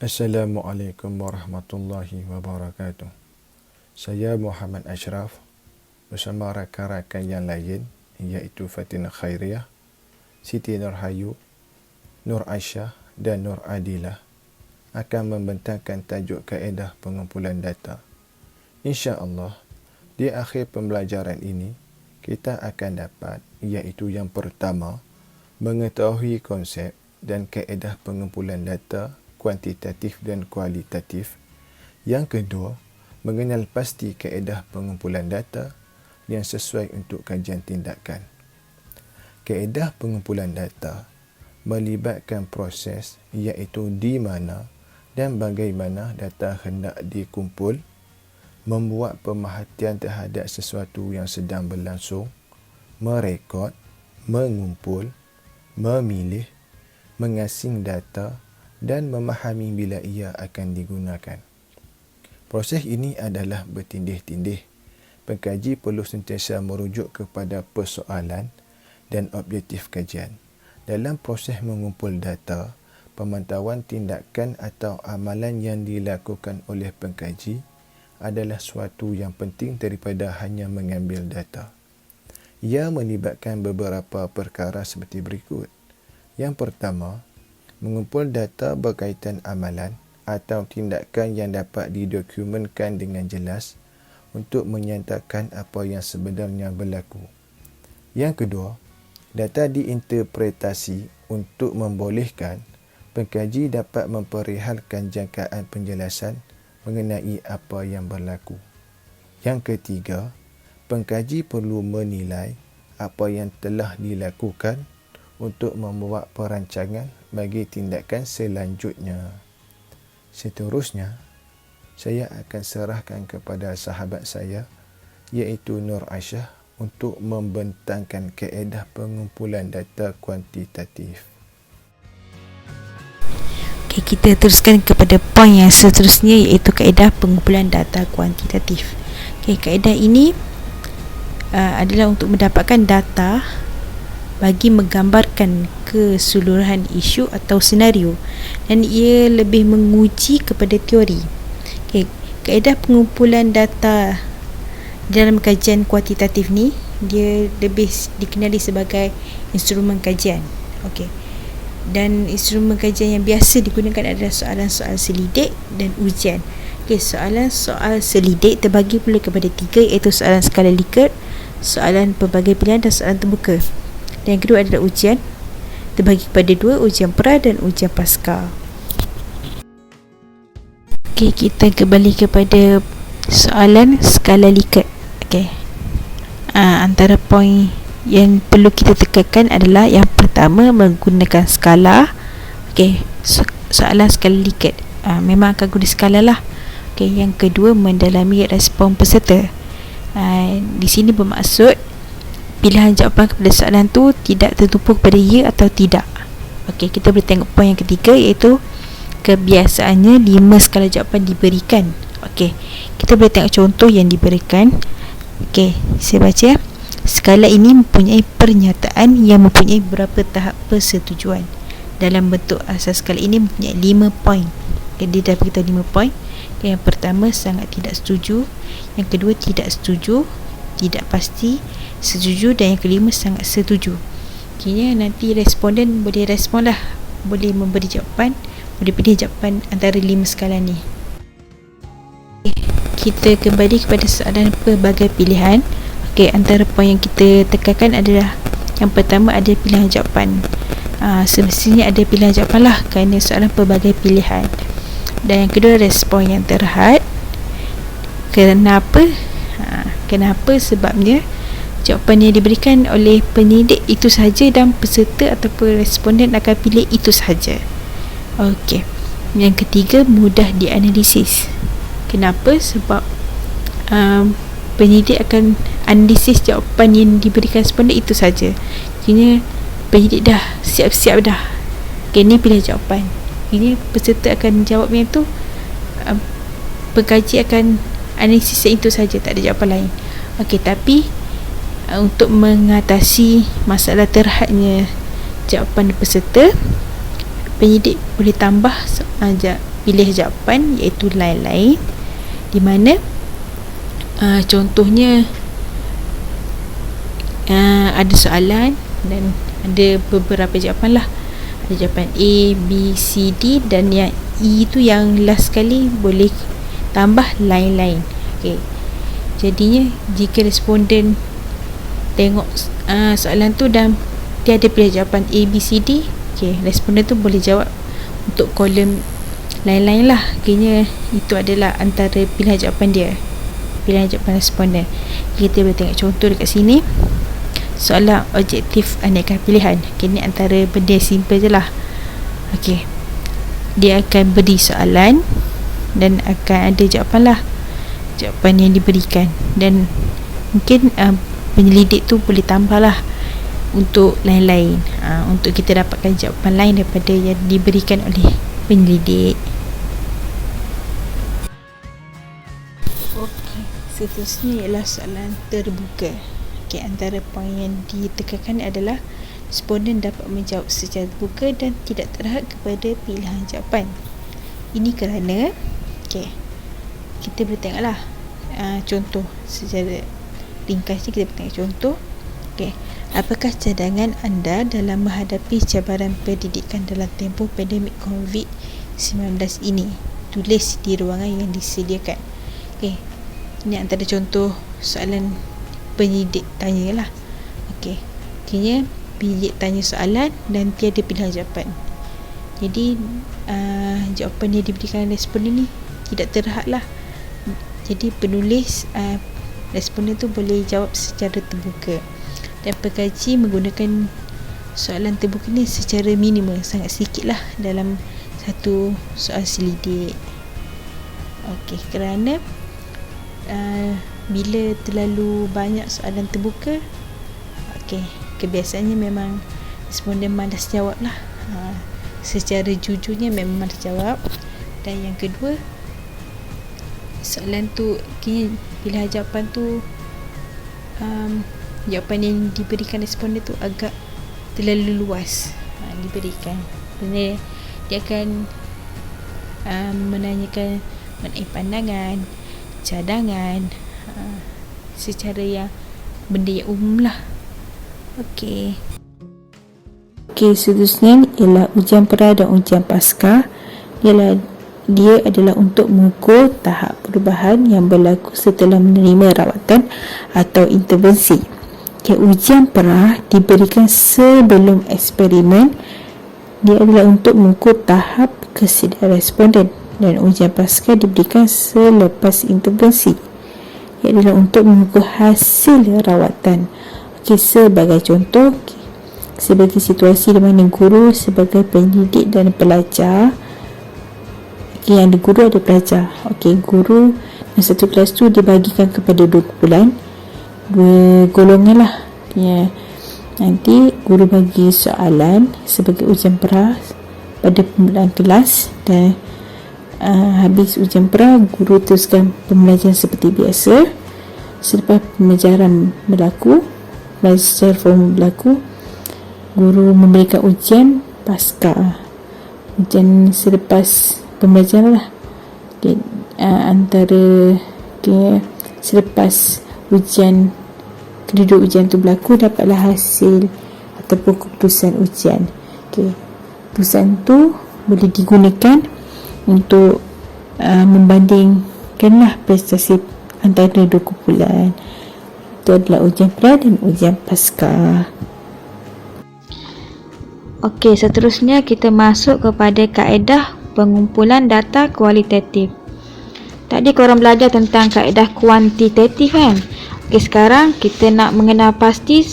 Assalamualaikum warahmatullahi wabarakatuh. Saya Muhammad Ashraf bersama rakan-rakan yang lain iaitu Fatina Khairiyah, Siti Nurhayu, Nur Aisyah dan Nur Adilah akan membentangkan tajuk kaedah pengumpulan data. Insya-Allah, di akhir pembelajaran ini kita akan dapat iaitu yang pertama, mengetahui konsep dan kaedah pengumpulan data kuantitatif dan kualitatif. Yang kedua, mengenal pasti kaedah pengumpulan data yang sesuai untuk kajian tindakan. Kaedah pengumpulan data melibatkan proses iaitu di mana dan bagaimana data hendak dikumpul, membuat pemerhatian terhadap sesuatu yang sedang berlangsung, merekod, mengumpul, memilih, mengasing data dan memahami bila ia akan digunakan. Proses ini adalah bertindih-tindih. Pengkaji perlu sentiasa merujuk kepada persoalan dan objektif kajian. Dalam proses mengumpul data, pemantauan tindakan atau amalan yang dilakukan oleh pengkaji adalah suatu yang penting daripada hanya mengambil data. Ia melibatkan beberapa perkara seperti berikut. Yang pertama, mengumpul data berkaitan amalan atau tindakan yang dapat didokumenkan dengan jelas untuk menyatakan apa yang sebenarnya berlaku. Yang kedua, data diinterpretasi untuk membolehkan pengkaji dapat memperihalkan jangkaan penjelasan mengenai apa yang berlaku. Yang ketiga, pengkaji perlu menilai apa yang telah dilakukan untuk membuat perancangan bagi tindakan selanjutnya. Seterusnya, saya akan serahkan kepada sahabat saya iaitu Nur Aisyah untuk membentangkan kaedah pengumpulan data kuantitatif. Okay, kita teruskan kepada poin yang seterusnya iaitu kaedah pengumpulan data kuantitatif. Okay, kaedah ini adalah untuk mendapatkan data bagi menggambarkan keseluruhan isu atau senario, dan ia lebih menguji kepada teori. Okay, kaedah pengumpulan data dalam kajian kuantitatif ni dia lebih dikenali sebagai instrumen kajian. Okey. Dan instrumen kajian yang biasa digunakan adalah soalan-soal selidik dan ujian. Okey, soalan-soal selidik terbagi pula kepada 3 iaitu soalan skala Likert, soalan pelbagai pilihan dan soalan terbuka. Dan yang kedua adalah ujian, terbagi kepada 2, ujian pra dan ujian pasca. Okey, kita kembali kepada soalan skala Likert. Okey. Antara poin yang perlu kita tekankan adalah yang pertama, menggunakan skala. Okey, soalan skala Likert memang akan guna skala lah. Okey, yang kedua, mendalami respon peserta. Di sini bermaksud pilihan jawapan kepada soalan tu tidak tertumpu kepada ya atau tidak. Okey, kita boleh tengok poin yang ketiga iaitu kebiasaannya 5 skala jawapan diberikan. Okey, kita boleh tengok contoh yang diberikan. Okey, saya baca. Skala ini mempunyai pernyataan yang mempunyai beberapa tahap persetujuan. Dalam bentuk asas skala ini mempunyai 5 poin. Okay, dia dah beritahu 5 poin. Okay, yang pertama, sangat tidak setuju. Yang kedua, tidak setuju, tidak pasti, setuju, dan yang kelima, sangat setuju. Kini nanti responden boleh respon lah, boleh memberi jawapan, boleh pilih jawapan antara 5 skala ni. Kita kembali kepada soalan pelbagai pilihan. Okey, antara poin yang kita tekankan adalah yang pertama ada pilihan jawapan. Semestinya ada pilihan jawapan lah kerana soalan pelbagai pilihan. Dan yang kedua, respon yang terhad. Kenapa? Kenapa? Sebabnya jawapan yang diberikan oleh penyidik itu sahaja dan peserta ataupun responden akan pilih itu sahaja. Okey. Yang ketiga, mudah dianalisis. Kenapa? Sebab penyidik akan analisis jawapan yang diberikan responden itu saja. Kini penyidik dah siap-siap dah. Okay, ni pilih jawapan. Ini peserta akan jawab yang tu, pengkaji akan analisis yang itu saja, tak ada jawapan lain. Okey, tapi untuk mengatasi masalah terhadnya jawapan peserta, penyidik boleh tambah pilih jawapan, iaitu lain-lain, di mana contohnya ada soalan dan ada beberapa jawapan lah. Ada jawapan A, B, C, D, dan yang E tu yang last sekali boleh tambah lain-lain. Okay. Jadinya jika responden tengok soalan tu dan dia ada pilih jawapan A, B, C, D, okay, responden tu boleh jawab untuk kolom lain-lain lah. Kayaknya itu adalah antara pilihan jawapan dia, pilihan jawapan responden. Kita boleh tengok contoh dekat sini. Soalan objektif aneka pilihan. Okay, ni antara benda simple je lah. Okay, dia akan beri soalan dan akan ada jawapan lah, jawapan yang diberikan, dan mungkin penyelidik tu boleh tambah lah untuk lain-lain, untuk kita dapatkan jawapan lain daripada yang diberikan oleh penyelidik. Okey, seterusnya ialah soalan terbuka. Okey, antara poin yang ditekankan adalah responden dapat menjawab secara terbuka dan tidak terhad kepada pilihan jawapan. Ini kerana kita boleh tengoklah contoh secara ringkas ni. Kita boleh tengok contoh. Apakah cadangan anda dalam menghadapi cabaran pendidikan dalam tempoh pandemik COVID-19 ini? Tulis di ruangan yang disediakan. Ini antara contoh soalan penyidik tanya lah. Kini penyidik tanya soalan dan tiada pilihan jawapan. Jadi jawapan yang diberikan responden ni tidak terhad lah. Jadi penulis responden tu boleh jawab secara terbuka, dan pengkaji menggunakan soalan terbuka ni secara minimum, sangat sikit lah dalam satu soal selidik. Kerana bila terlalu banyak soalan terbuka, kebiasaannya memang responden malas jawab lah. Secara jujurnya memang malas jawab. Dan yang kedua, soalan tu kini pilihan jawapan tu jawapan yang diberikan responden tu agak terlalu luas diberikan. Kerana dia akan menanyakan mengenai pandangan, cadangan, secara yang benda yang umum lah. Seterusnya ialah ujian pra dan ujian pasca. Dia adalah untuk mengukur tahap perubahan yang berlaku setelah menerima rawatan atau intervensi. Ujian pra diberikan sebelum eksperimen. Dia adalah untuk mengukur tahap kesediaan responden, dan ujian pasca diberikan selepas intervensi. Ia adalah untuk mengukur hasil rawatan. Sebagai contoh, sebagai situasi di mana guru sebagai pendidik dan pelajar, yang ada guru ada pelajar. Guru dalam satu kelas tu dibagikan kepada 2 kumpulan, 2 golongan lah. Nanti guru bagi soalan sebagai ujian pra pada permulaan kelas, dan habis ujian pra, guru teruskan pembelajaran seperti biasa. Selepas pembelajaran berlaku, belajar formal berlaku, guru memberikan ujian pasca, ujian selepas pembelajaran lah. Antara selepas ujian, kedua ujian tu berlaku, dapatlah hasil ataupun keputusan ujian. Keputusan tu boleh digunakan untuk membandingkanlah prestasi antara 2 kumpulan. Itu adalah ujian pra dan ujian pasca. Seterusnya kita masuk kepada kaedah pengumpulan data kualitatif. Tadi korang belajar tentang kaedah kuantitatif kan? Sekarang kita nak mengenal pasti,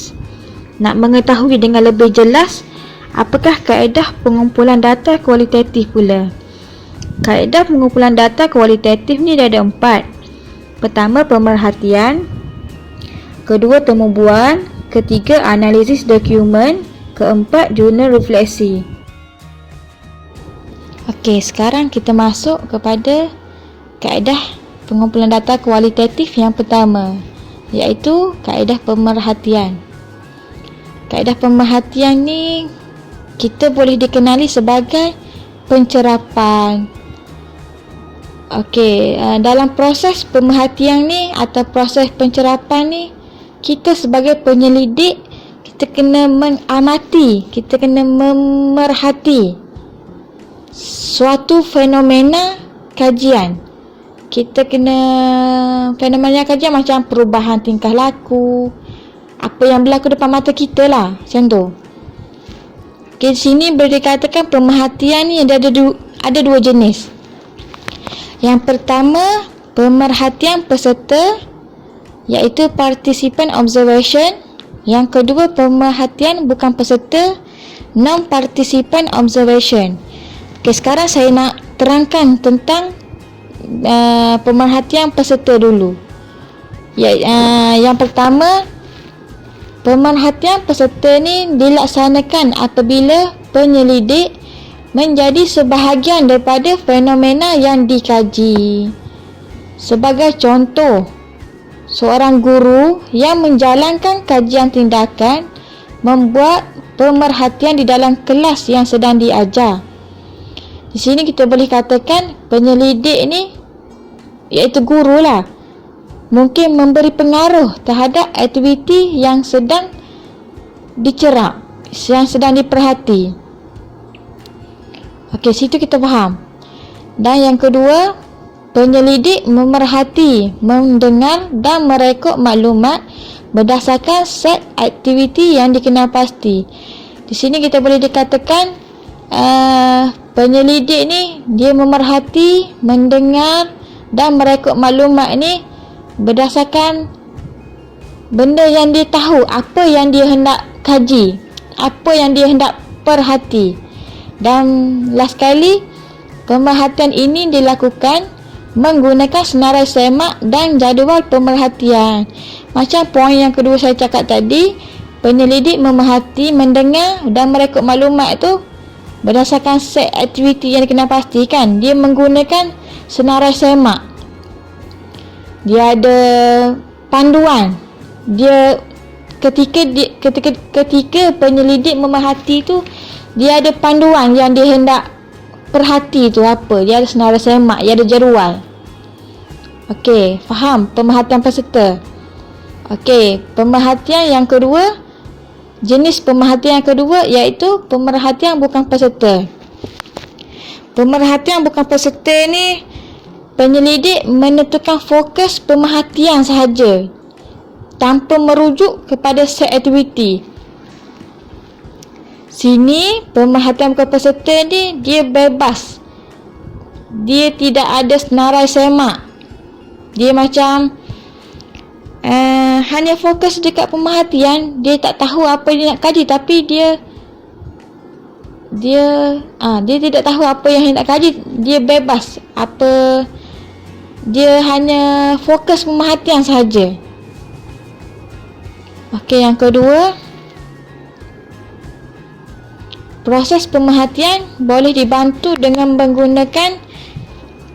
nak mengetahui dengan lebih jelas apakah kaedah pengumpulan data kualitatif pula. Kaedah pengumpulan data kualitatif ni ada 4. Pertama, pemerhatian. Kedua, temubuan. Ketiga, analisis dokumen. Keempat, jurnal refleksi. Sekarang kita masuk kepada kaedah pengumpulan data kualitatif yang pertama, iaitu kaedah pemerhatian. Kaedah pemerhatian ni kita boleh dikenali sebagai pencerapan, Okey, dalam proses pemerhatian ni atau proses pencerapan ni, kita sebagai penyelidik, kita kena mengamati, kita kena memerhati suatu fenomena kajian. Kita kena fenomena kajian macam perubahan tingkah laku, apa yang berlaku depan mata kita lah, macam tu. Okay, di sini boleh dikatakan pemerhatian ni ada dua jenis. Yang pertama, pemerhatian peserta, iaitu participant observation. Yang kedua, pemerhatian bukan peserta, non-participant observation. Okay, sekarang saya nak terangkan tentang pemerhatian peserta dulu. Yang pertama, pemerhatian peserta ni dilaksanakan apabila penyelidik menjadi sebahagian daripada fenomena yang dikaji. Sebagai contoh, seorang guru yang menjalankan kajian tindakan membuat pemerhatian di dalam kelas yang sedang diajar. Di sini kita boleh katakan penyelidik ni, iaitu guru lah, mungkin memberi pengaruh terhadap aktiviti yang sedang dicerap, yang sedang diperhati. Okey, situ kita faham. Dan yang kedua, penyelidik memerhati, mendengar dan merekod maklumat berdasarkan set aktiviti yang dikenal pasti. Di sini kita boleh dikatakan penyelidik ni dia memerhati, mendengar dan merekod maklumat ni berdasarkan benda yang dia tahu, apa yang dia hendak kaji, apa yang dia hendak perhati. Dan last sekali, pemerhatian ini dilakukan menggunakan senarai semak dan jadual pemerhatian. Macam poin yang kedua saya cakap tadi, penyelidik memerhati, mendengar dan merekod maklumat tu berdasarkan set aktiviti yang dikenal pasti kan. Dia menggunakan senarai semak. Dia ada panduan. Dia ketika penyelidik memerhati tu, dia ada panduan yang dia hendak perhati tu apa. Dia ada senarai semak, dia ada jadual. Okey, faham pemerhatian peserta. Okey, pemerhatian yang kedua, jenis pemerhatian yang kedua iaitu pemerhatian bukan peserta. Pemerhatian bukan peserta ni, penyelidik menentukan fokus pemerhatian sahaja tanpa merujuk kepada set aktiviti. Sini pemerhatian bukan peserta ni dia bebas. Dia tidak ada senarai semak. Dia macam hanya fokus dekat pemerhatian. Dia tak tahu apa dia nak kaji, tapi dia tidak tahu apa yang hendak kaji. Dia bebas. Dia hanya fokus pemerhatian sahaja. Okey, yang kedua, proses pemerhatian boleh dibantu dengan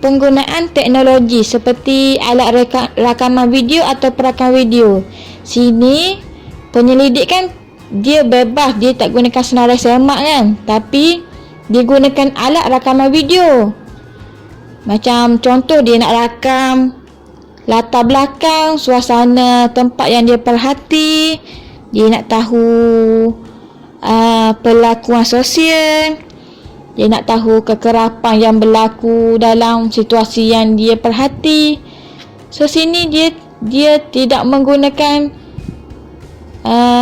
penggunaan teknologi seperti alat rakaman video atau perakam video. Sini penyelidik kan dia bebas, dia tak gunakan senarai semak kan, tapi dia gunakan alat rakaman video. Macam contoh, dia nak rakam latar belakang, suasana tempat yang dia perhati. Dia nak tahu perlakuan sosial. Dia nak tahu kekerapan yang berlaku dalam situasi yang dia perhati. So sini dia tidak menggunakan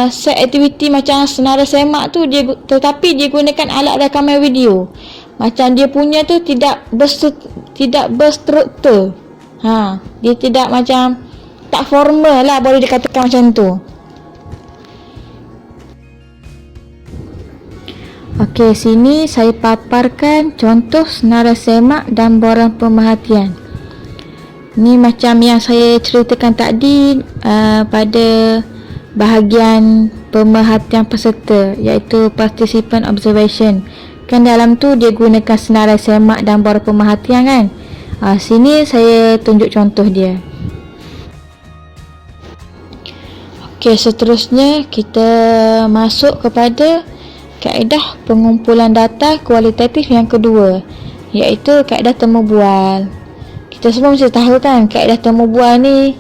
set aktiviti macam senarai semak tu, tetapi dia gunakan alat rakaman video. Macam dia punya tu tidak berstruktur. Dia tidak macam, tak formal lah, boleh dikatakan macam tu. Okey, sini saya paparkan contoh senarai semak dan borang pemerhatian. Ni macam yang saya ceritakan tadi pada bahagian pemerhatian peserta, iaitu participant observation. Kan dalam tu dia gunakan senarai semak dan borang pemerhatian kan. Sini saya tunjuk contoh dia. Okey, seterusnya kita masuk kepada kaedah pengumpulan data kualitatif yang kedua, iaitu kaedah temu bual. kita semua mesti tahu kan kaedah temu bual ni,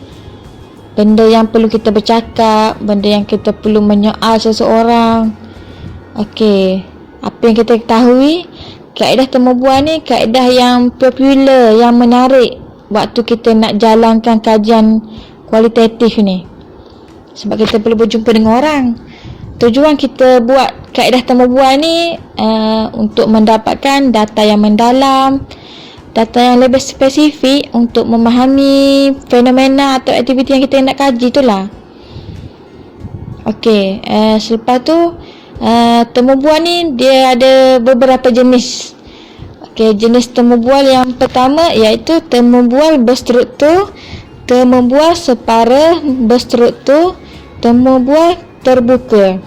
benda yang perlu kita bercakap, benda yang kita perlu menyoal seseorang. Okey, apa yang kita ketahui, kaedah temu bual ni kaedah yang popular, yang menarik waktu kita nak jalankan kajian kualitatif ni. Sebab kita perlu berjumpa dengan orang. Tujuan kita buat kaedah temu bual ni untuk mendapatkan data yang mendalam, data yang lebih spesifik untuk memahami fenomena atau aktiviti yang kita nak kaji itulah. Okey, selepas tu temu bual ni dia ada beberapa jenis. Okey, jenis temu bual yang pertama iaitu temu bual berstruktur, temu bual separa berstruktur, temu bual terbuka.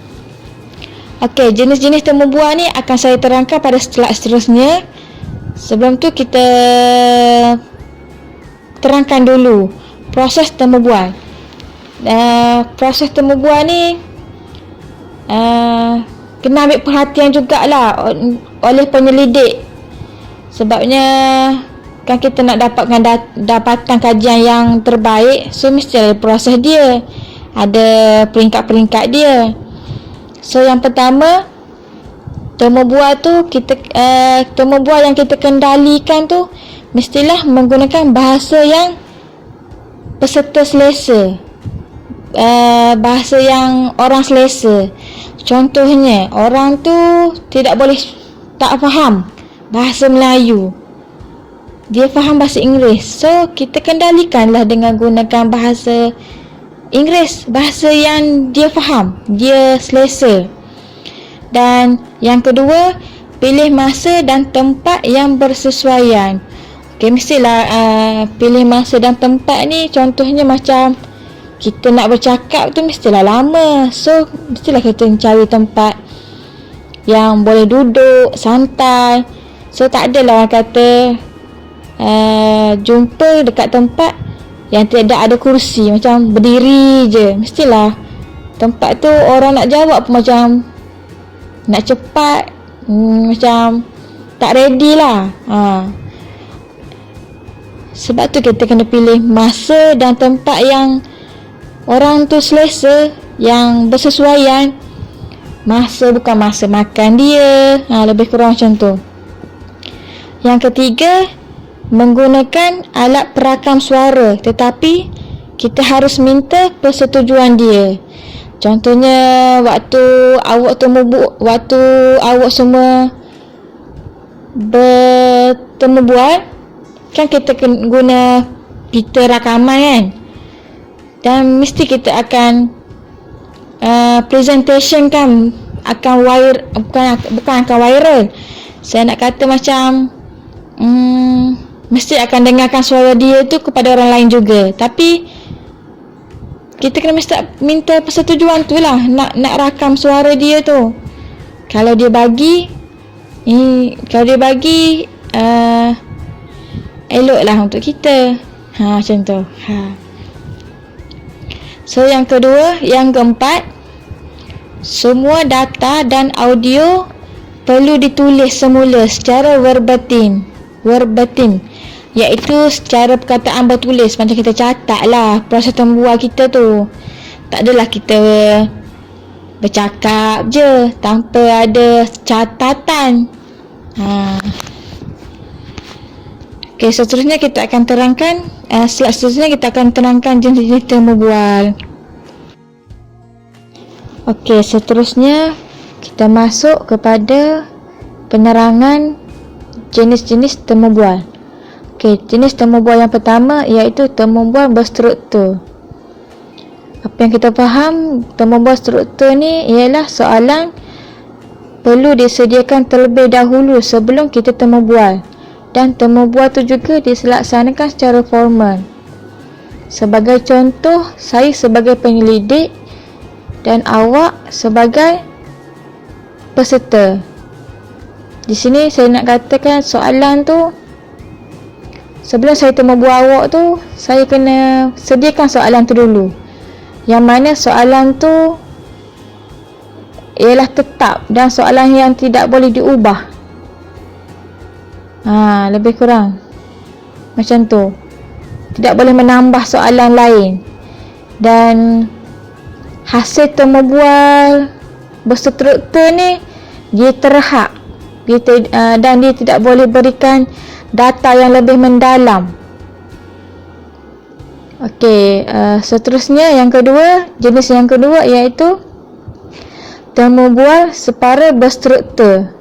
Okey, jenis-jenis temu bual ni akan saya terangkan pada slide seterusnya. Sebelum tu kita terangkan dulu proses temu bual. Proses temu bual ni kena ambil perhatian jugalah oleh penyelidik. Sebabnya kan kita nak dapatkan dapatan kajian yang terbaik, so mesti ada proses dia, ada peringkat-peringkat dia. So yang pertama, temu bual tu temu bual yang kita kendalikan tu mestilah menggunakan bahasa yang peserta selesa, bahasa yang orang selesa. Contohnya, orang tu tidak boleh tak faham bahasa Melayu, dia faham bahasa Inggeris, so kita kendalikanlah dengan gunakan bahasa Inggeris, bahasa yang dia faham, dia selesa. Dan yang kedua, pilih masa dan tempat yang bersesuaian. Okey, mestilah pilih masa dan tempat ni, contohnya macam kita nak bercakap tu mestilah lama, so mestilah kita cari tempat yang boleh duduk santai. So tak adalah orang kata jumpa dekat tempat yang tidak ada kursi, macam berdiri je. Mestilah tempat tu orang nak jawab pun macam nak cepat, macam tak ready lah. Sebab tu kita kena pilih masa dan tempat yang orang tu selesa, yang bersesuaian. Masa bukan masa makan dia, lebih kurang macam tu. Yang ketiga, menggunakan alat perakam suara, tetapi kita harus minta persetujuan dia. Contohnya waktu awak semua bertemu bual, kan kita guna pita rakaman kan, dan mesti kita akan presentation kan, akan bukan akan viral. Saya nak kata macam mesti akan dengarkan suara dia tu kepada orang lain juga. Tapi kita kena mesti minta persetujuan tu lah, nak rakam suara dia tu. Kalau dia bagi elok lah untuk kita. Macam tu. So yang kedua, yang keempat, semua data dan audio perlu ditulis semula secara verbatim, iaitu secara perkataan bertulis. Macam kita catat lah proses temu bual kita tu. Tak adalah kita bercakap je tanpa ada catatan. Okey, seterusnya kita akan terangkan seterusnya kita akan terangkan jenis-jenis temu bual. Okey, seterusnya kita masuk kepada penerangan jenis-jenis temu bual. Okey, jenis temu bual yang pertama iaitu temu bual berstruktur. Apa yang kita faham, temu bual struktur ni ialah soalan perlu disediakan terlebih dahulu sebelum kita temu bual, dan temu bual tu juga dilaksanakan secara formal. Sebagai contoh, saya sebagai penyelidik dan awak sebagai peserta. Di sini saya nak katakan soalan tu, sebelum saya temu bual awak tu, saya kena sediakan soalan tu dulu, yang mana soalan tu ialah tetap dan soalan yang tidak boleh diubah. Lebih kurang macam tu. tidak boleh menambah soalan lain. Dan hasil temu bual berstruktur ni dia terhad, dan dia tidak boleh berikan data yang lebih mendalam. Okey, seterusnya jenis yang kedua iaitu temu bual separa berstruktur.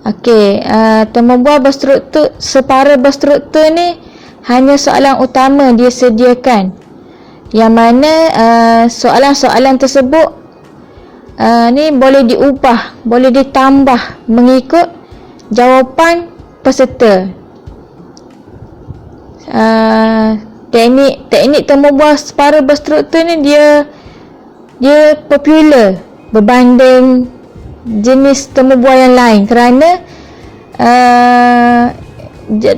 Okey, temu bual separa berstruktur ni hanya soalan utama dia sediakan, yang mana soalan-soalan tersebut ni boleh diubah, boleh ditambah mengikut jawapan peserta. Teknik temu bual separa berstruktur ni dia popular berbanding jenis temu bual yang lain, kerana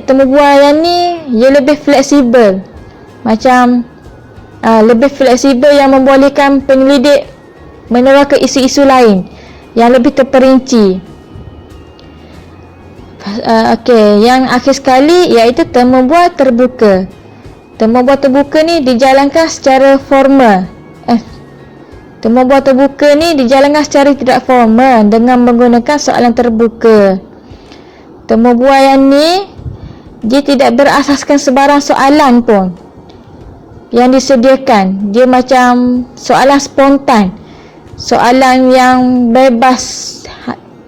temu bual yang ni dia lebih fleksibel, lebih fleksibel, yang membolehkan penyelidik meneraka isu-isu lain yang lebih terperinci. Okey, yang akhir sekali iaitu temu bual terbuka. Temu bual terbuka ni dijalankan secara formal. Temu bual terbuka ni dijalankan secara tidak formal dengan menggunakan soalan terbuka. Temu bual yang ni dia tidak berasaskan sebarang soalan pun yang disediakan. Dia macam soalan spontan, soalan yang bebas,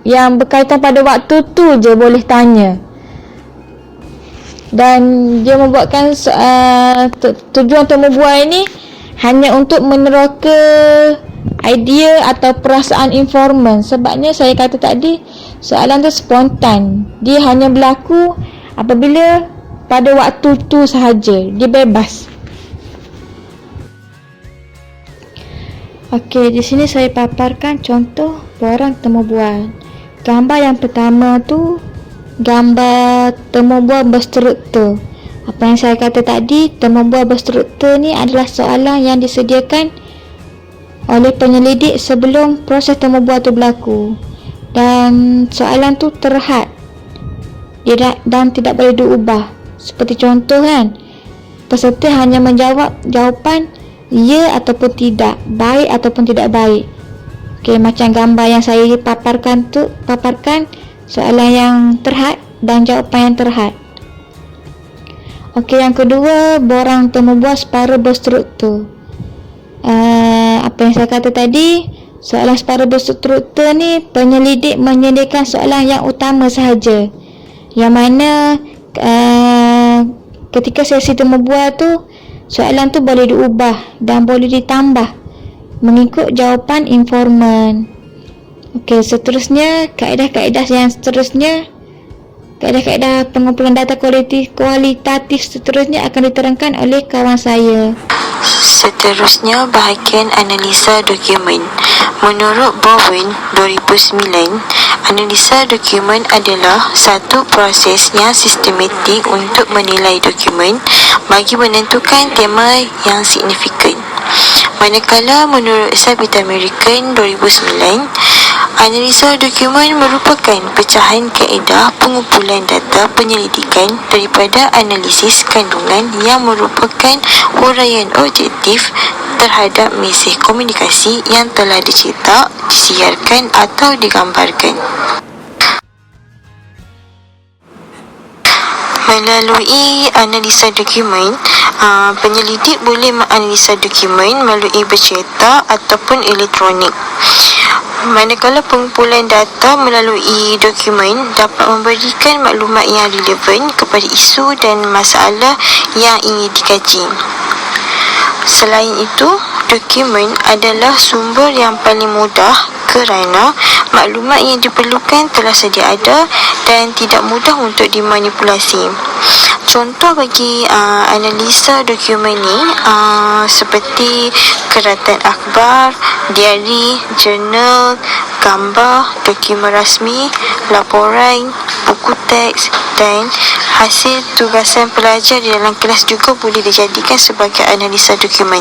yang berkaitan pada waktu tu je boleh tanya. Dan dia membuatkan tujuan temu bual ini hanya untuk meneroka idea atau perasaan informan. Sebabnya saya kata tadi, soalan tu spontan, dia hanya berlaku apabila pada waktu tu sahaja, dia bebas. Okey, di sini saya paparkan contoh borang temu bual. Gambar yang pertama tu gambar temu bual berstruktur. Apa yang saya kata tadi, temu bual berstruktur ni adalah soalan yang disediakan oleh penyelidik sebelum proses temu bual tu berlaku, dan soalan tu terhad dan tidak boleh diubah. Seperti contoh kan, peserta hanya menjawab jawapan ya ataupun tidak, baik ataupun tidak baik. Okey, macam gambar yang saya paparkan soalan yang terhad dan jawapan yang terhad. Okey, yang kedua, borang temu bual separa berstruktur. Apa yang saya kata tadi, soalan separa berstruktur ni penyelidik menyediakan soalan yang utama sahaja, yang mana ketika sesi temu bual tu, soalan tu boleh diubah dan boleh ditambah mengikut jawapan informan. Okey, seterusnya kaedah-kaedah yang seterusnya, kaedah-kaedah pengumpulan data kualitatif seterusnya akan diterangkan oleh kawan saya. Seterusnya, bahagian analisa dokumen. Menurut Bowen 2009, analisa dokumen adalah satu proses yang sistematik untuk menilai dokumen bagi menentukan tema yang signifikan. Manakala menurut Sabit American 2009, analisa dokumen merupakan pecahan kaedah pengumpulan data penyelidikan daripada analisis kandungan yang merupakan huraian objektif terhadap mesej komunikasi yang telah dicetak, disiarkan atau digambarkan. Melalui analisa dokumen, penyelidik boleh menganalisa dokumen melalui bercetak ataupun elektronik. Manakala pengumpulan data melalui dokumen dapat memberikan maklumat yang relevan kepada isu dan masalah yang ingin dikaji. Selain itu, dokumen adalah sumber yang paling mudah kerana maklumat yang diperlukan telah sedia ada dan tidak mudah untuk dimanipulasi. Contoh bagi analisa dokumen ni seperti keratan akhbar, diari, jurnal, gambar, dokumen rasmi, laporan, buku teks dan hasil tugasan pelajar di dalam kelas juga boleh dijadikan sebagai analisa dokumen.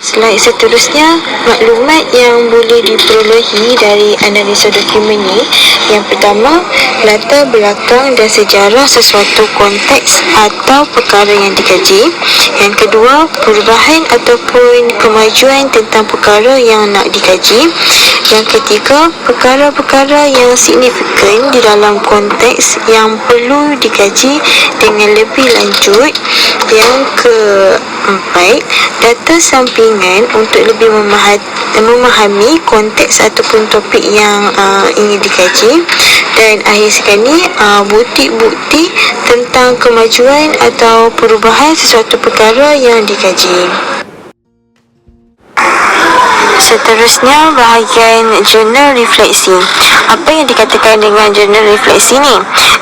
Slide seterusnya, maklumat yang boleh diperolehi dari analisa dokumen ni. Yang pertama, latar belakang dan sejarah sesuatu konteks atau perkara yang dikaji. Yang kedua, perubahan ataupun kemajuan tentang perkara yang nak dikaji. Yang ketiga, perkara-perkara yang signifikan di dalam konteks yang perlu dikaji dengan lebih lanjut. Yang keempat, data sampingan untuk lebih memahami konteks ataupun topik yang ingin dikaji. Dan akhir sekali, bukti-bukti tentang kemajuan atau perubahan sesuatu perkara yang dikaji. Seterusnya, bahagian jurnal refleksi. Apa yang dikatakan dengan jurnal refleksi ni?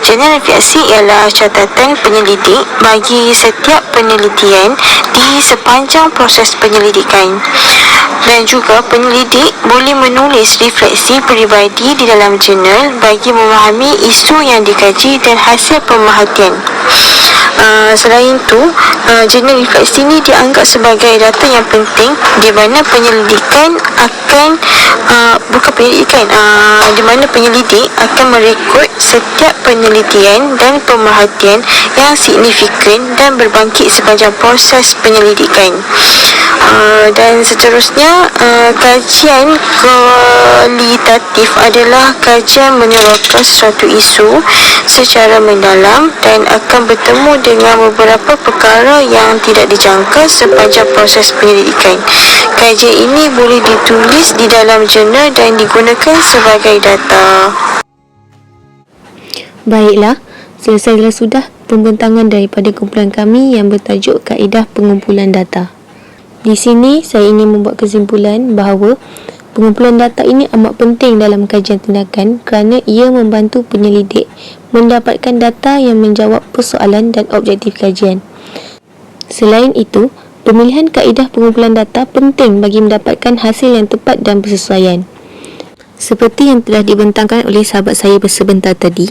Jurnal refleksi ialah catatan penyelidik bagi setiap penelitian di sepanjang proses penyelidikan. Dan juga penyelidik boleh menulis refleksi peribadi di dalam jurnal bagi memahami isu yang dikaji dan hasil pemerhatian. Selain itu, jurnal refleksi ini dianggap sebagai data yang penting di mana penyelidikan akan di mana penyelidik akan merekod setiap penelitian dan pemerhatian yang signifikan dan berbangkit sepanjang proses penyelidikan. Dan seterusnya, kajian kualitatif adalah kajian menyorokkan suatu isu secara mendalam dan akan bertemu dengan beberapa perkara yang tidak dijangka sepanjang proses penyelidikan. Kajian ini boleh ditulis di dalam jurnal dan digunakan sebagai data. Baiklah, selesailah sudah pembentangan daripada kumpulan kami yang bertajuk Kaedah Pengumpulan Data. Di sini saya ingin membuat kesimpulan bahawa pengumpulan data ini amat penting dalam kajian tindakan kerana ia membantu penyelidik mendapatkan data yang menjawab persoalan dan objektif kajian. Selain itu, pemilihan kaedah pengumpulan data penting bagi mendapatkan hasil yang tepat dan bersesuaian. Seperti yang telah dibentangkan oleh sahabat saya sebentar tadi,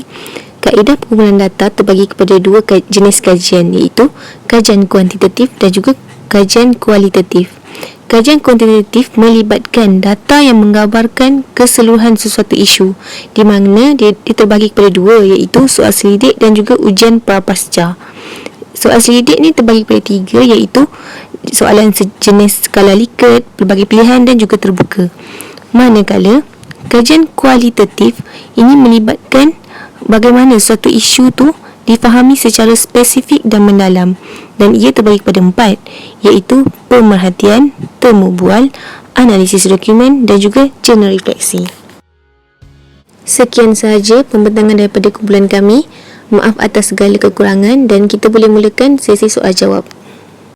kaedah pengumpulan data terbagi kepada dua jenis kajian, iaitu kajian kuantitatif dan juga kajian kualitatif. Kajian kuantitatif melibatkan data yang menggambarkan keseluruhan sesuatu isu, di mana dia terbagi kepada dua, iaitu soal selidik dan juga ujian prapasca. Soal selidik ni terbagi kepada tiga, iaitu soalan sejenis skala Likert, pelbagai pilihan dan juga terbuka. Manakala kajian kualitatif ini melibatkan bagaimana suatu isu tu difahami secara spesifik dan mendalam, dan ia terbagi kepada 4, iaitu pemerhatian, temu bual, analisis dokumen dan juga jurnal refleksi. Sekian sahaja pembentangan daripada kumpulan kami. Maaf atas segala kekurangan dan kita boleh mulakan sesi soal jawab.